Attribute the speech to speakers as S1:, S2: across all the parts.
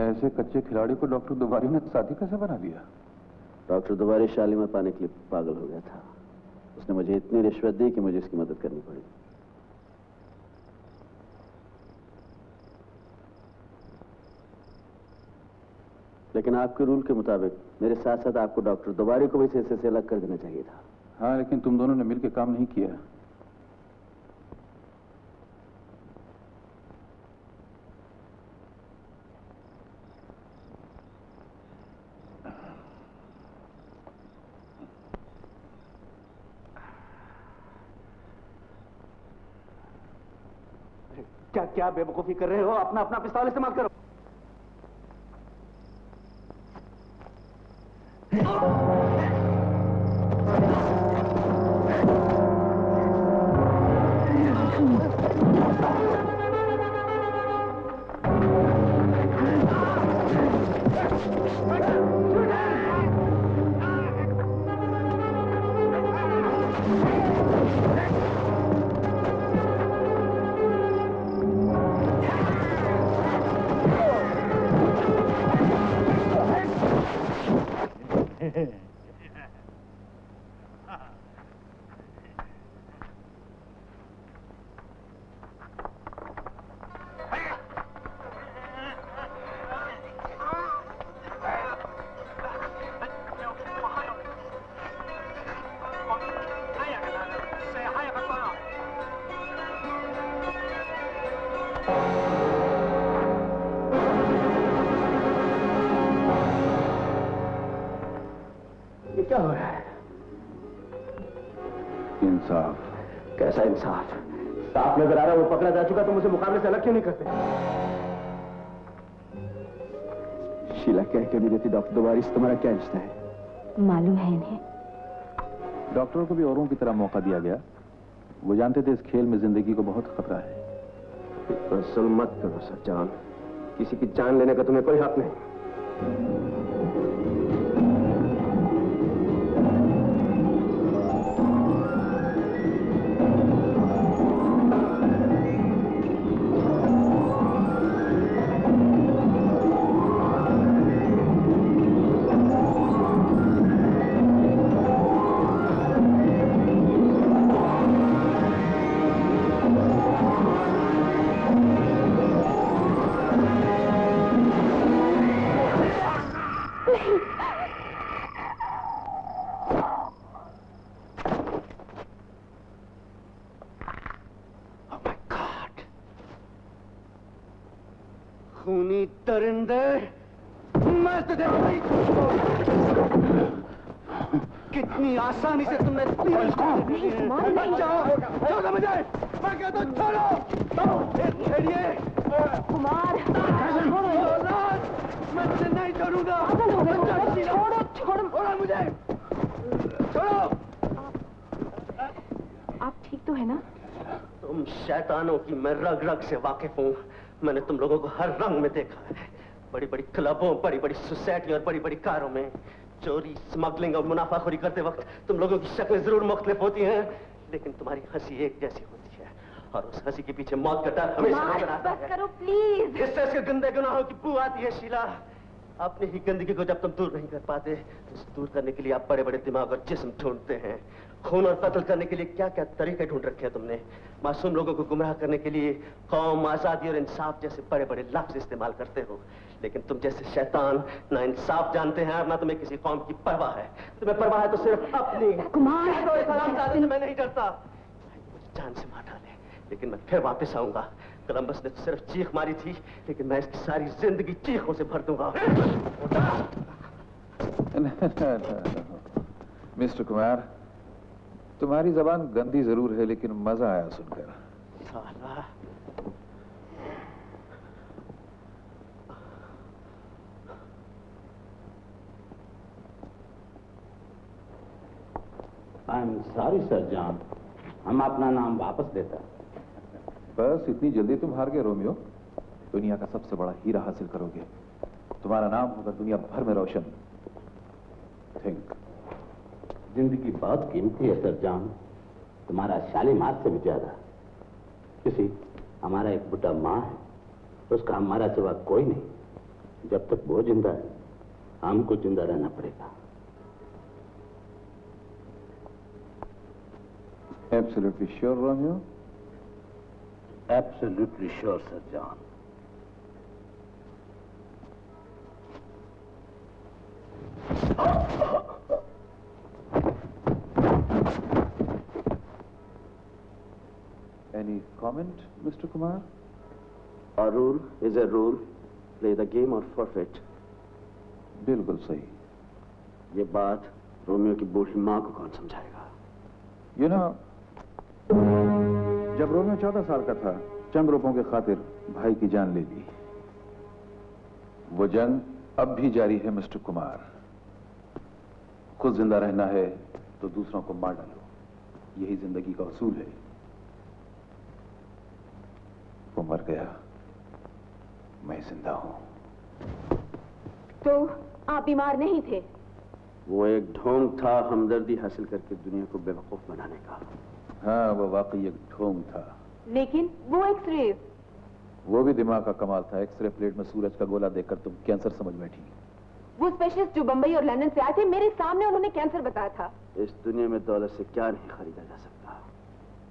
S1: ऐसे कच्चे खिलाड़ी को डॉक्टर दुबारी ने साथी कैसे बना दिया?
S2: डॉक्टर दुबारी शालीमार पाने के लिए पागल हो गया था। उसने मुझे इतनी रिश्वत दी कि मुझे इसकी मदद करनी पड़ी। लेकिन आपके रूल के मुताबिक मेरे साथ साथ आपको डॉक्टर दुबारी को भी हिस्से से अलग कर देना चाहिए था।
S1: हाँ, लेकिन तुम दोनों ने मिलकर काम नहीं किया।
S3: क्या क्या बेवकूफी कर रहे हो? अपना अपना पिस्तौल इस्तेमाल करो। क्या हो रहा है?
S1: इंसाफ।
S3: कैसा इंसाफ? साफ नजर आ रहा है वो पकड़ा जा चुका, तो मुझे मुकाबले से अलग क्यों नहीं करते? शीला कह क्यों नहीं देती डॉक्टर दुबारी से तुम्हारा क्या रिश्ता है?
S4: मालूम है इन्हें।
S1: डॉक्टरों को भी औरों की तरह मौका दिया गया। वो जानते थे इस खेल में जिंदगी को बहुत खतरा है।
S3: जुल्म मत करो सज्जान, किसी की जान लेने का तुम्हें कोई हक नहीं। खूनी दरिंदे, मैं तुझे कितनी आसानी से तुमने छोड़ो मुझे, मैं कहता हूँ छोड़ो। छेड़िए
S4: कुमार,
S3: मैं तुझे नहीं छोड़ूंगा।
S4: छोड़ो छोड़ो
S3: मुझे, छोड़ो।
S4: आप ठीक तो है ना?
S3: तुम शैतानों की मैं रग रग से वाकिफ हूँ। मैंने तुम लोगों को हर रंग में देखा है। बड़ी बड़ी क्लबों, बड़ी बड़ी सोसाइटी और बड़ी बड़ी कारों में चोरी, स्मगलिंग और मुनाफाखोरी करते वक्त तुम लोगों की शक्लें जरूर मुख्तलिफ होती हैं, लेकिन तुम्हारी हंसी एक जैसी होती है और उस हंसी के पीछे मौत का डर हमेशा नजर आता है।
S4: बस करो प्लीज।
S3: इससे इसके गंदे गुनाहों की बू आती है शीला। अपनी ही गंदगी को जब तुम दूर नहीं कर पाते, तो उसे दूर करने के लिए आप बड़े बड़े दिमाग और जिस्म ढूंढते हैं। खून और कत्ल करने के लिए क्या क्या तरीके ढूंढ रखे हैं तुमने। मासूम लोगों को गुमराह करने के लिए कौम, आजादी और इंसाफ जैसे बड़े बड़े लफ्ज इस्तेमाल करते हो, लेकिन तुम जैसे शैतान ना इंसाफ जानते हैं और ना तुम्हें किसी कौम की परवाह है। तुम्हें परवाह है तो सिर्फ अपनी।
S4: कुमार,
S3: मैं नहीं डरता। जान से मार डाले, लेकिन मैं फिर वापस आऊंगा। कोलंबस ने तो सिर्फ चीख मारी थी, लेकिन मैं इसकी सारी जिंदगी चीखों से भर दूंगा।
S1: मिस्टर कुमार, तुम्हारी जबान गंदी जरूर है, लेकिन मजा आया सुनकर।
S3: साला।
S2: आई एम सॉरी सज्जान, हम अपना नाम वापस लेते हैं।
S1: बस इतनी जल्दी तुम हार गए रोमियो? दुनिया का सबसे बड़ा हीरा हासिल करोगे, तुम्हारा नाम होगा दुनिया भर में रोशन। थिंक।
S2: जिंदगी बहुत कीमती है सज्जान, तुम्हारा शालीमार से भी ज्यादा। किसी हमारा एक बुढ़ा माँ है, उसका हमारा सिवा कोई नहीं। जब तक वो जिंदा है हमको जिंदा रहना पड़ेगा।
S1: Absolutely sure, Romeo?
S2: Absolutely sure, Sir John.
S1: Any comment, Mr. Kumar?
S2: A rule is a rule. Play the game or forfeit.
S1: बिल्कुल सही।
S2: ये बात रोमियो की बूढ़ी माँ को कौन समझाएगा?
S1: You know, जब रोमियो 14 साल का था, चंद रुपयों के खातिर भाई की जान ले ली। वो जंग अब भी जारी है मिस्टर कुमार। खुद जिंदा रहना है तो दूसरों को मार डालो, यही जिंदगी का उसूल है। वो मर गया, मैं जिंदा हूं।
S4: तो आप बीमार नहीं थे?
S2: वो एक ढोंग था हमदर्दी हासिल करके दुनिया को बेवकूफ बनाने का।
S1: हाँ, वो वाकई एक ढोंग था।
S4: लेकिन वो एक्सरे,
S1: वो भी दिमाग का कमाल था। एक्सरे प्लेट में सूरज का गोला देखकर तुम कैंसर समझ बैठी।
S4: वो स्पेशलिस्ट जो बंबई और लंदन से आए थे, मेरे सामने उन्होंने कैंसर बताया था।
S2: इस दुनिया में दौलत से क्या नहीं खरीदा जा सकता।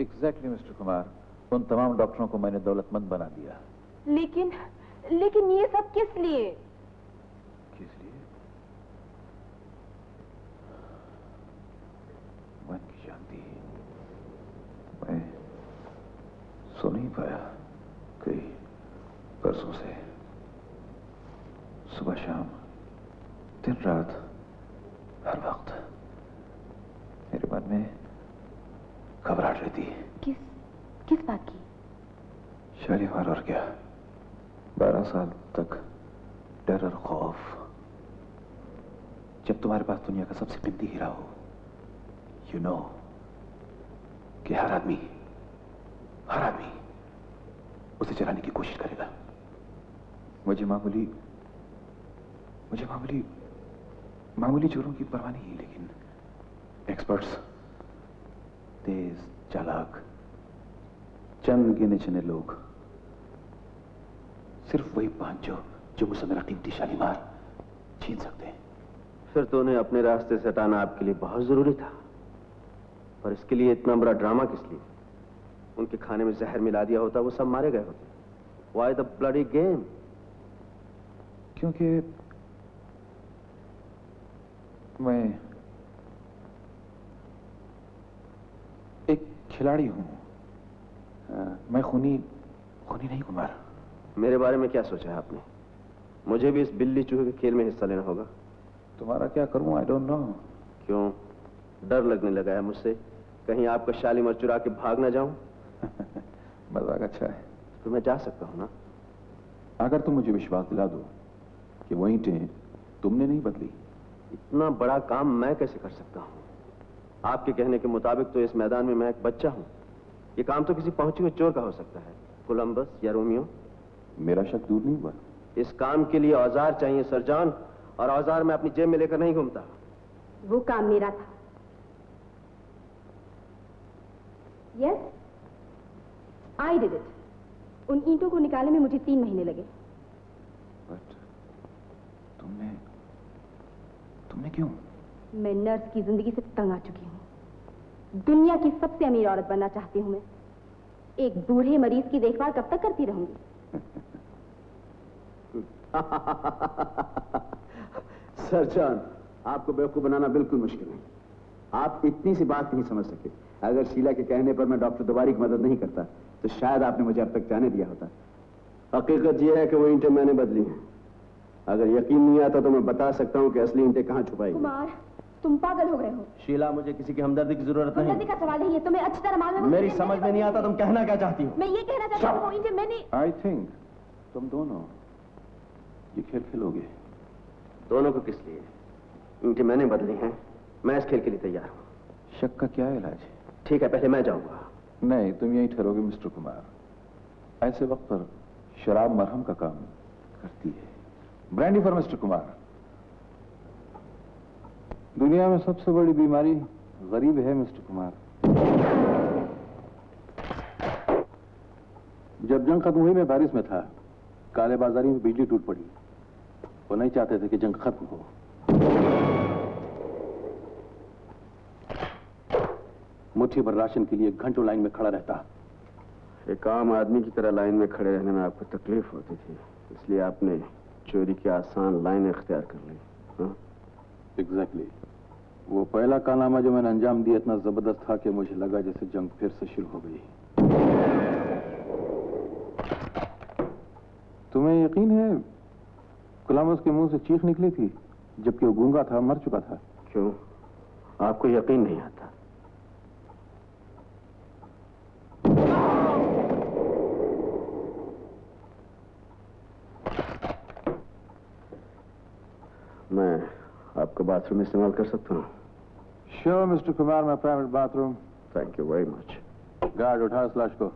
S1: एग्जैक्टली मिस्टर कुमार, उन तमाम डॉक्टरों को मैंने दौलतमंद बना दिया।
S4: लेकिन ये सब किस लिए?
S1: किस लिए? मन की शांति। मैं सो नहीं पाया कई परसों से। सुबह शाम, दिन रात, हर वक्त मेरे मन में घबराहट रहती है।
S4: किस बात की?
S1: शालीमार और क्या, 12 साल तक डर और खौफ। जब तुम्हारे पास दुनिया का सबसे कीमती हीरा हो, यू नो कि हर आदमी उसे चलाने की कोशिश करेगा। मुझे मामूली चोरों की परवाह नहीं, लेकिन एक्सपर्ट्स, तेज चालाक, चंद गिने चुने लोग, सिर्फ वही 5 जो मुझसे मेरा कीमती शालीमार छीन सकते हैं।
S2: फिर तो उन्हें अपने रास्ते से हटाना आपके लिए बहुत जरूरी था। पर इसके लिए इतना बड़ा ड्रामा किस लिए? उनके खाने में जहर मिला दिया होता, वो सब मारे गए होते। Why the bloody game?
S1: क्योंकि मैं एक खिलाड़ी हूं। मैं खूनी नहीं कुमार।
S2: मेरे बारे में क्या सोचा है आपने? मुझे भी इस बिल्ली चूहे के खेल में हिस्सा लेना होगा।
S1: तुम्हारा क्या करूं, आई डोंट नो।
S2: क्यों? डर लगने लगा है मुझसे, कहीं आपका शालीमार चुरा के भाग ना जाऊं।
S1: मजाक अच्छा है।
S2: तो मैं जा सकता हूं ना?
S1: अगर तुम मुझे विश्वास दिला दो कि वो ईंटें तुमने नहीं बदली।
S2: इतना बड़ा काम मैं कैसे कर सकता हूं? आपके कहने के मुताबिक तो इस मैदान में मैं एक बच्चा हूं। ये काम तो किसी पहुंचे हुए चोर का हो सकता है, कोलंबस या रोमियो।
S1: मेरा शक दूर नहीं हुआ।
S2: इस काम के लिए औजार चाहिए सर जॉन, और औजार मैं अपनी जेब में लेकर नहीं घूमता।
S4: वो काम मेरा था। Yes, I did it. उन ईंटों को निकालने में मुझे 3 महीने लगे।
S1: बट तुमने क्यों?
S4: मैं नर्स की जिंदगी से तंग आ चुकी हूँ। दुनिया की सबसे अमीर औरत बनना चाहती हूँ मैं। एक बूढ़े मरीज की देखभाल कब तक करती रहूंगी?
S2: सर जॉन, आपको बेवकूफ बनाना बिल्कुल मुश्किल है। आप इतनी सी बात नहीं समझ सके। अगर शीला के कहने पर मैं डॉक्टर दुबारी की मदद नहीं करता तो शायद आपने मुझे अब तक जाने दिया होता। हकीकत यह है कि वो ईंटें मैंने बदली हैं। अगर यकीन नहीं आता तो मैं बता सकता हूँ कि असली ईंटें कहाँ छुपाई।
S4: कुमार, तुम पागल हो गए हो।
S2: शीला, मुझे किसी की हमदर्दी की जरूरत
S4: हमदर्दी
S2: नहीं।
S4: का सवाल नहीं है, तुम्हें अच्छी तरह मालूम है।
S2: मेरी समझ में नहीं आता तुम कहना क्या चाहती हो।
S4: मैं ये कहना चाहती हूँ, वो ईंटें मैंने।
S1: आई थिंक तुम दोनों ये खेल खेलोगे।
S2: दोनों को किस लिए? ईंटें मैंने बदली हैं, मैं इस खेल के लिए तैयार हूँ।
S1: शक का क्या इलाज है?
S2: ठीक है, पहले मैं जाऊंगा।
S1: नहीं, तुम यहीं ठहरोगे मिस्टर कुमार। ऐसे वक्त पर शराब मरहम का काम करती है। Brandy for mister Kumar. दुनिया में सबसे बड़ी बीमारी गरीब है मिस्टर कुमार। जब जंग खत्म हुई मैं पेरिस में था। काले बाजारी में बिजली टूट पड़ी। वो नहीं चाहते थे कि जंग खत्म हो। मुट्ठी भर राशन के लिए घंटों लाइन में खड़ा रहता।
S2: एक आम आदमी की तरह लाइन में खड़े रहने में आपको तकलीफ होती थी, इसलिए आपने चोरी की आसान लाइन इख्तियार कर ली। हाँ?
S1: एग्जैक्टली। वो पहला कारनामा जो मैंने अंजाम दिया इतना जबरदस्त था कि मुझे लगा जैसे जंग फिर से शुरू हो गई। तुम्हें यकीन है गुलाम उसके मुंह से चीख निकली थी जबकि वो गूंगा था, मर चुका था?
S2: क्यों, आपको यकीन नहीं आता? मैं आपका बाथरूम इस्तेमाल कर सकता हूँ?
S1: Sure mister Kumar, my private bathroom.
S2: Thank you very much.
S1: Guard उठा इस लाश को।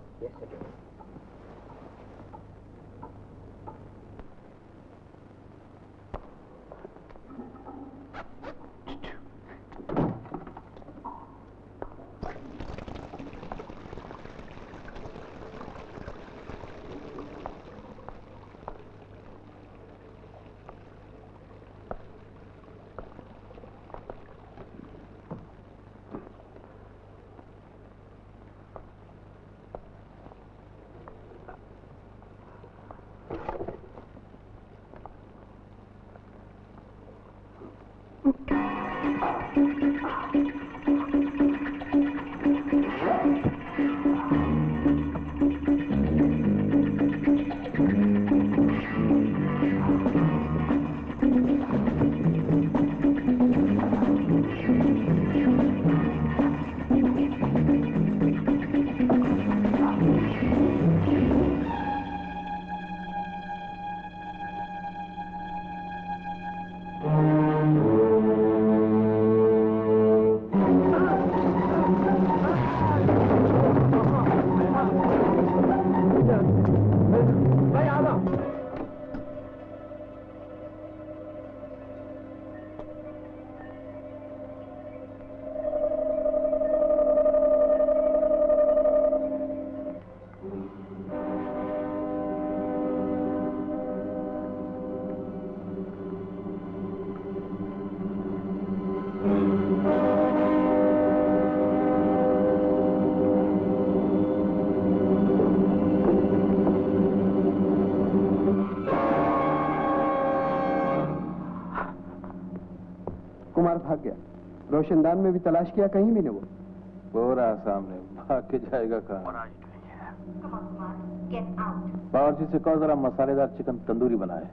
S2: कुमार भाग गया। रोशनदान में भी तलाश किया, कहीं भी नहीं।
S1: वो रहा सामने, भाग के जाएगा कहाँ? बावर्ची से कहो जरा मसालेदार चिकन तंदूरी बनाए।